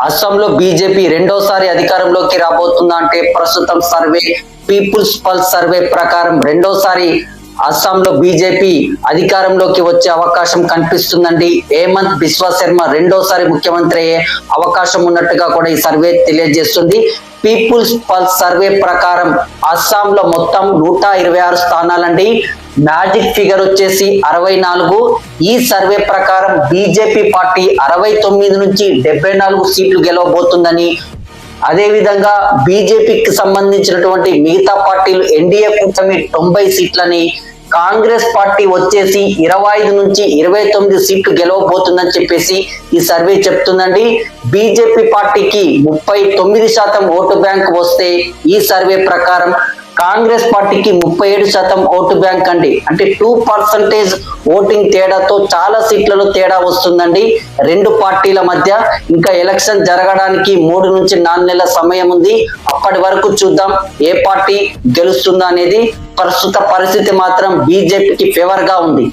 అస్సాంలో బీజేపీ రెండోసారి అధికారంలోకి రాబోతుందా అంటే ప్రస్తుతం సర్వే పీపుల్స్ పల్స్ సర్వే ప్రకారం రెండోసారి అస్సాంలో బీజేపీ అధికారంలోకి వచ్చే అవకాశం కనిపిస్తుందండి. హేమంత్ బిశ్వా శర్మ రెండోసారి ముఖ్యమంత్రి అయ్యే అవకాశం ఉన్నట్టుగా కూడా ఈ సర్వే తెలియజేస్తుంది. పీపుల్స్ పల్స్ సర్వే ప్రకారం అస్సాంలో మొత్తం 126 స్థానాలండి. మ్యాజిక్ ఫిగర్ వచ్చేసి 64. ఈ సర్వే ప్రకారం బీజేపీ పార్టీ 69 నుంచి 74 సీట్లు గెలవబోతుందని, అదేవిధంగా బీజేపీకి సంబంధించినటువంటి మిగతా పార్టీలు ఎన్డీఏ కూటమి 90 సీట్లని, కాంగ్రెస్ పార్టీ వచ్చేసి 25 నుంచి 29 సీట్లు గెలవబోతుందని చెప్పేసి ఈ సర్వే చెప్తుందండి. బీజేపీ పార్టీకి 39% ఓటు బ్యాంక్ వస్తే ఈ సర్వే ప్రకారం కాంగ్రెస్ పార్టీకి 37% ఓటు బ్యాంక్ అండి. అంటే 2% ఓటింగ్ తేడాతో చాలా సీట్లలో తేడా వస్తుందండి రెండు పార్టీల మధ్య. ఇంకా ఎలక్షన్ జరగడానికి 3 నుంచి 4 నెలల సమయం ఉంది. అప్పటి వరకు చూద్దాం ఏ పార్టీ గెలుస్తుందా అనేది. ప్రస్తుత పరిస్థితి మాత్రం బీజేపీకి ఫేవర్ గా ఉంది.